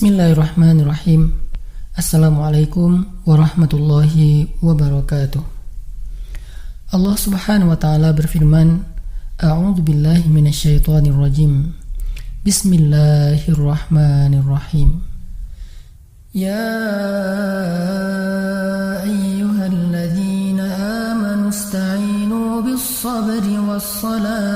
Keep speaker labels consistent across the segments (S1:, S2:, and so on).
S1: Bismillahirrahmanirrahim. Assalamualaikum warahmatullahi wabarakatuh. Allah Subhanahu wa ta'ala berfirman, A'udzu billahi minasyaitonir rajim. Bismillahirrahmanirrahim. Ya ayyuhalladzina amanu ista'inu bis-sabri was-salah.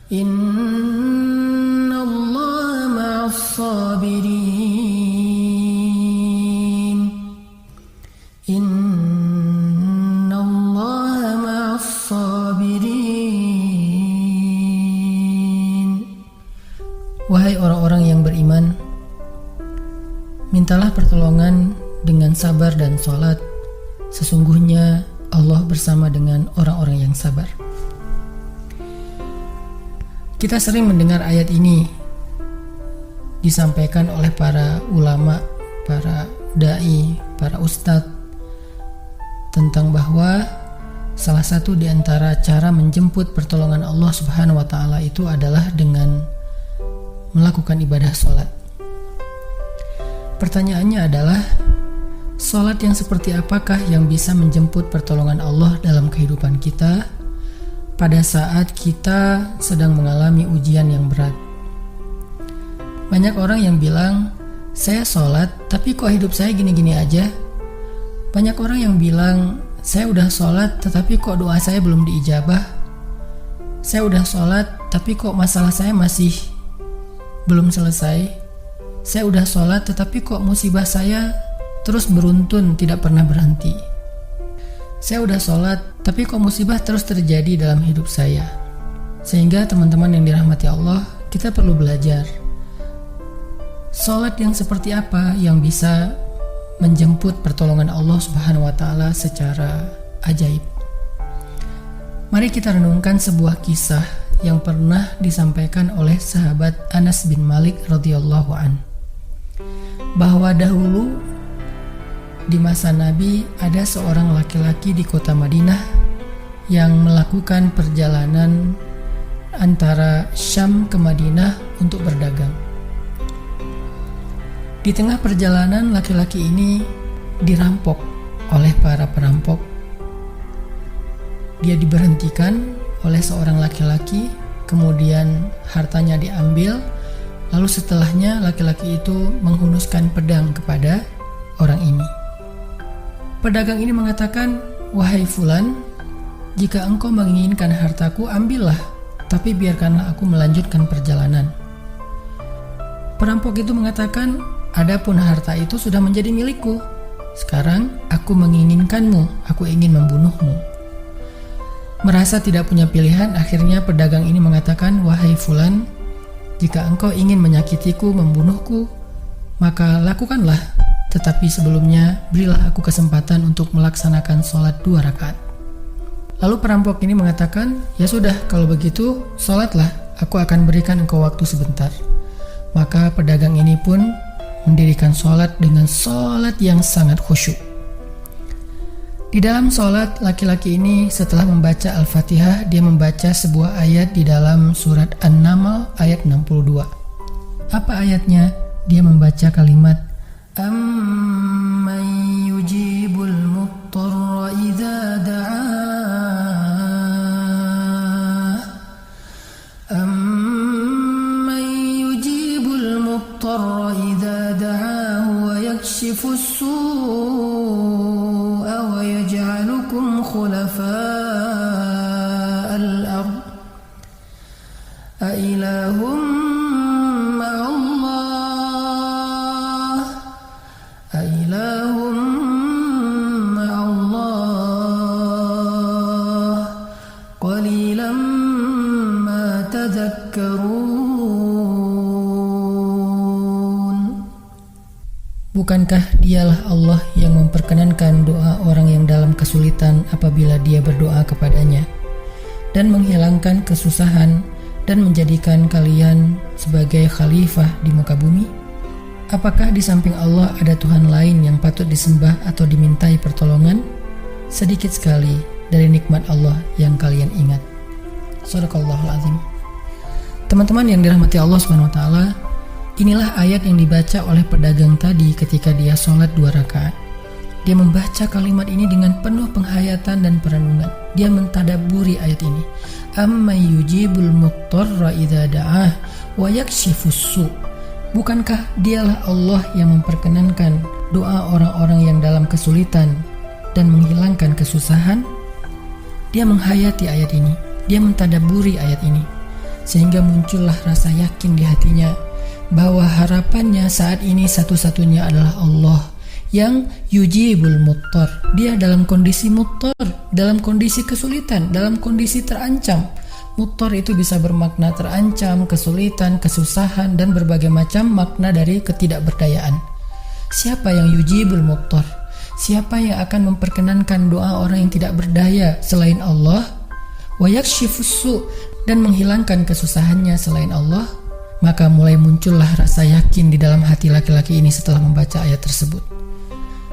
S1: Innallaha ma'as-sabirin. Innallaha ma'as-sabirin. Wahai orang-orang yang beriman, mintalah pertolongan dengan sabar dan salat. Sesungguhnya Allah bersama dengan orang-orang yang sabar. Kita sering mendengar ayat ini disampaikan oleh para ulama, para dai, para ustadz tentang bahwa salah satu di antara cara menjemput pertolongan Allah Subhanahu wa ta'ala itu adalah dengan melakukan ibadah sholat. Pertanyaannya adalah, sholat yang seperti apakah yang bisa menjemput pertolongan Allah dalam kehidupan kita pada saat kita sedang mengalami ujian yang berat? Banyak orang yang bilang, saya sholat tapi kok hidup saya gini-gini aja. Banyak orang yang bilang, saya udah sholat tetapi kok doa saya belum diijabah. Saya udah sholat tapi kok masalah saya masih belum selesai. Saya udah sholat tetapi kok musibah saya terus beruntun tidak pernah berhenti. Saya udah sholat tapi kok musibah terus terjadi dalam hidup saya. Sehingga teman-teman yang dirahmati Allah, kita perlu belajar sholat yang seperti apa yang bisa menjemput pertolongan Allah Subhanahu wa ta'ala secara ajaib. Mari kita renungkan sebuah kisah yang pernah disampaikan oleh sahabat Anas bin Malik radhiyallahu an, bahwa dahulu di masa Nabi ada seorang laki-laki di kota Madinah yang melakukan perjalanan antara Syam ke Madinah untuk berdagang. Di tengah perjalanan, laki-laki ini dirampok oleh para perampok. Dia diberhentikan oleh seorang laki-laki, kemudian hartanya diambil, lalu setelahnya laki-laki itu menghunuskan pedang kepada orang ini. Pedagang ini mengatakan, wahai fulan, jika engkau menginginkan hartaku, ambillah, tapi biarkanlah aku melanjutkan perjalanan. Perampok itu mengatakan, adapun harta itu sudah menjadi milikku. Sekarang aku menginginkanmu, aku ingin membunuhmu. Merasa tidak punya pilihan, akhirnya pedagang ini mengatakan, wahai fulan, jika engkau ingin menyakitiku, membunuhku, maka lakukanlah. Tetapi sebelumnya berilah aku kesempatan untuk melaksanakan sholat 2 rakaat. Lalu perampok ini mengatakan, ya sudah, kalau begitu sholatlah, aku akan berikan engkau waktu sebentar. Maka pedagang ini pun mendirikan sholat dengan sholat yang sangat khusyuk. Di dalam sholat, laki-laki ini setelah membaca Al-Fatihah, dia membaca sebuah ayat di dalam surat An-Naml ayat 62. Apa ayatnya? Dia membaca kalimat, Amman yujibul muttarra idza da'ah. Amman yujibul muttarra idza da'ah wa yakshifus su'a wa yaj'alukum khulafa'al ard. A ilahum Bukankah dialah Allah yang memperkenankan doa orang yang dalam kesulitan apabila dia berdoa kepadanya, dan menghilangkan kesusahan dan menjadikan kalian sebagai khalifah di muka bumi? Apakah di samping Allah ada Tuhan lain yang patut disembah atau dimintai pertolongan? Sedikit sekali dari nikmat Allah yang kalian ingat. Shadaqallahul azim. Teman-teman yang dirahmati Allah Subhanahu wa taala, inilah ayat yang dibaca oleh pedagang tadi ketika dia sholat 2 rakaat. Dia membaca kalimat ini dengan penuh penghayatan dan perenungan. Dia mentadabburi ayat ini. Amman yujibul muttarra idza da'ah wa yakshifus su'. Bukankah dialah Allah yang memperkenankan doa orang-orang yang dalam kesulitan dan menghilangkan kesusahan? Dia menghayati ayat ini. Dia mentadabburi ayat ini. Sehingga muncullah rasa yakin di hatinya bahwa harapannya saat ini satu-satunya adalah Allah yang yujibul muttar. Dia dalam kondisi muttar, dalam kondisi kesulitan, dalam kondisi terancam. Muttar itu bisa bermakna terancam, kesulitan, kesusahan, dan berbagai macam makna dari ketidakberdayaan. Siapa yang yujibul muttar? Siapa yang akan memperkenankan doa orang yang tidak berdaya selain Allah? Wa yakshifus su', dan menghilangkan kesusahannya selain Allah. Maka mulai muncullah rasa yakin di dalam hati laki-laki ini setelah membaca ayat tersebut.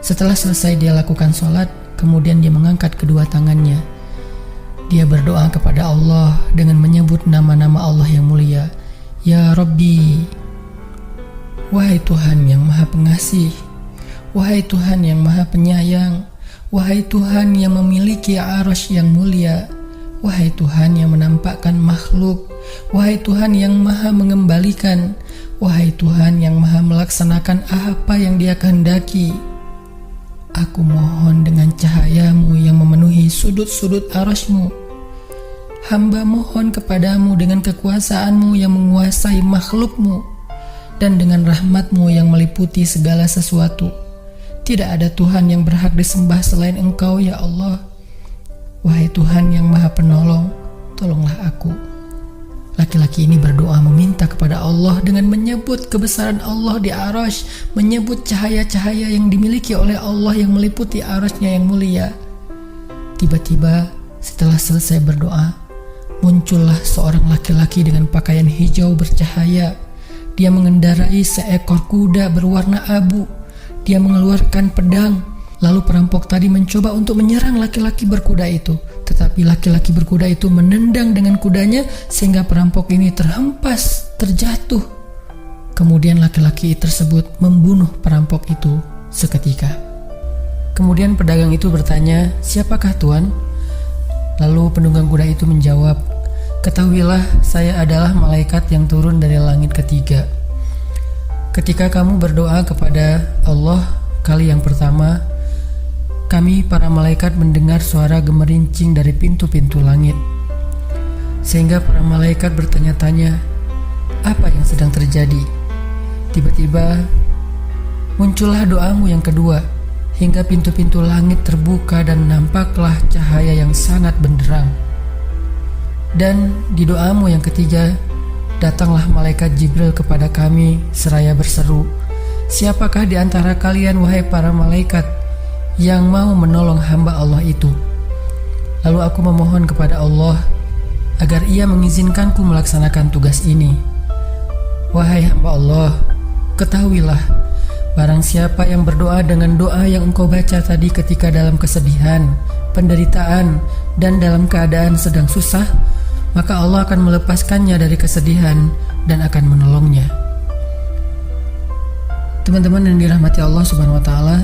S1: Setelah selesai dia lakukan sholat, kemudian dia mengangkat kedua tangannya. Dia berdoa kepada Allah dengan menyebut nama-nama Allah yang mulia. Ya Rabbi, wahai Tuhan yang maha pengasih, wahai Tuhan yang maha penyayang, wahai Tuhan yang memiliki arasy yang mulia, wahai Tuhan yang menampakkan makhluk, wahai Tuhan yang maha mengembalikan, wahai Tuhan yang maha melaksanakan apa yang Dia kehendaki. Aku mohon dengan cahayamu yang memenuhi sudut-sudut arasy-Mu. Hamba mohon kepadamu dengan kekuasaanmu yang menguasai makhluk-Mu dan dengan rahmat-Mu yang meliputi segala sesuatu. Tidak ada Tuhan yang berhak disembah selain Engkau, ya Allah. Wahai Tuhan yang maha penolong, tolonglah aku. Laki-laki ini berdoa meminta kepada Allah dengan menyebut kebesaran Allah di arasy, menyebut cahaya-cahaya yang dimiliki oleh Allah yang meliputi arasy-Nya yang mulia. Tiba-tiba setelah selesai berdoa, muncullah seorang laki-laki dengan pakaian hijau bercahaya. Dia mengendarai seekor kuda berwarna abu. Dia mengeluarkan pedang. Lalu perampok tadi mencoba untuk menyerang laki-laki berkuda itu. Tetapi laki-laki berkuda itu menendang dengan kudanya sehingga perampok ini terhempas, terjatuh. Kemudian laki-laki tersebut membunuh perampok itu seketika. Kemudian pedagang itu bertanya, "Siapakah Tuan?" Lalu penunggang kuda itu menjawab, "Ketahuilah, saya adalah malaikat yang turun dari langit ketiga. Ketika kamu berdoa kepada Allah kali yang pertama, kami para malaikat mendengar suara gemerincing dari pintu-pintu langit. Sehingga para malaikat bertanya-tanya, apa yang sedang terjadi? Tiba-tiba muncullah doamu yang kedua, hingga pintu-pintu langit terbuka dan nampaklah cahaya yang sangat benderang. Dan di doamu yang ketiga, datanglah malaikat Jibril kepada kami seraya berseru, siapakah di antara kalian wahai para malaikat yang mau menolong hamba Allah itu? Lalu aku memohon kepada Allah agar Ia mengizinkanku melaksanakan tugas ini. Wahai hamba Allah, ketahuilah, barang siapa yang berdoa dengan doa yang engkau baca tadi ketika dalam kesedihan, penderitaan, dan dalam keadaan sedang susah, maka Allah akan melepaskannya dari kesedihan dan akan menolongnya." Teman-teman yang dirahmati Allah Subhanahu wa taala,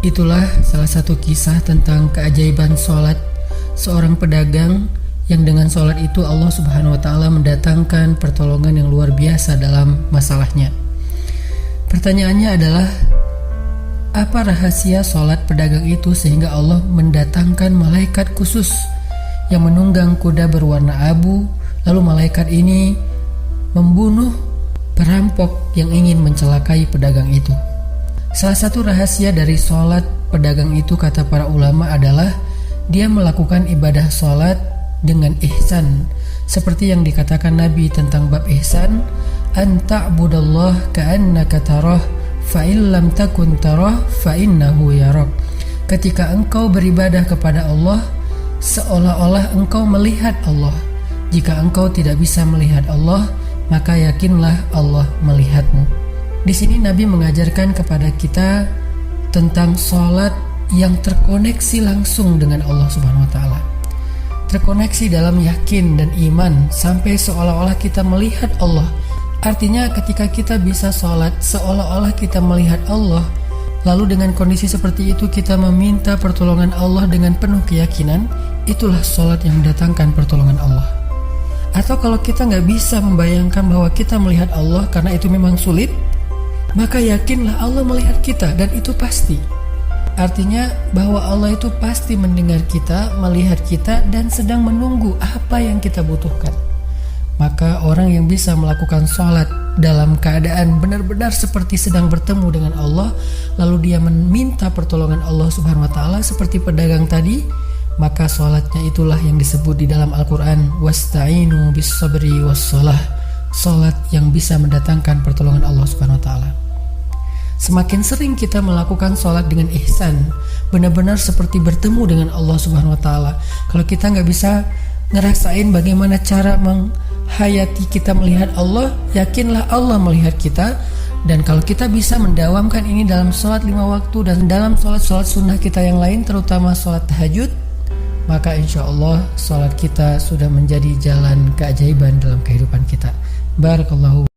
S1: itulah salah satu kisah tentang keajaiban sholat seorang pedagang yang dengan sholat itu Allah Subhanahu wa taala mendatangkan pertolongan yang luar biasa dalam masalahnya. Pertanyaannya adalah, apa rahasia sholat pedagang itu sehingga Allah mendatangkan malaikat khusus yang menunggang kuda berwarna abu, lalu malaikat ini membunuh perampok yang ingin mencelakai pedagang itu? Salah satu rahasia dari sholat pedagang itu, kata para ulama, adalah dia melakukan ibadah sholat dengan ihsan. Seperti yang dikatakan Nabi tentang bab ihsan, an ta'budallah ka'annaka tarah fa in lam takun tarah fa innahu yarak. Ketika engkau beribadah kepada Allah, seolah-olah engkau melihat Allah. Jika engkau tidak bisa melihat Allah, maka yakinlah Allah melihatmu. Di sini Nabi mengajarkan kepada kita tentang sholat yang terkoneksi langsung dengan Allah Subhanahu wa taala. terkoneksi dalam yakin dan iman sampai seolah-olah kita melihat Allah. Artinya ketika kita bisa sholat seolah-olah kita melihat Allah, lalu dengan kondisi seperti itu kita meminta pertolongan Allah dengan penuh keyakinan, itulah sholat yang mendatangkan pertolongan Allah. Atau kalau kita nggak bisa membayangkan bahwa kita melihat Allah karena itu memang sulit, maka yakinlah Allah melihat kita dan itu pasti. Artinya bahwa Allah itu pasti mendengar kita, melihat kita, dan sedang menunggu apa yang kita butuhkan. Maka orang yang bisa melakukan sholat dalam keadaan benar-benar seperti sedang bertemu dengan Allah, lalu dia meminta pertolongan Allah Subhanahu wa Ta'ala seperti pedagang tadi, maka sholatnya itulah yang disebut di dalam Al-Quran wasta'inu bis sabri wassalah, sholat yang bisa mendatangkan pertolongan Allah Subhanahu wa Ta'ala. Semakin sering kita melakukan sholat dengan ihsan, benar-benar seperti bertemu dengan Allah Subhanahu wa Ta'ala. Kalau kita nggak bisa ngerasain bagaimana cara menghayati kita melihat Allah, yakinlah Allah melihat kita. Dan kalau kita bisa mendawamkan ini dalam sholat 5 waktu dan dalam sholat-sholat sunnah kita yang lain, terutama sholat tahajud, maka insya Allah sholat kita sudah menjadi jalan keajaiban dalam kehidupan kita. Barakallahu.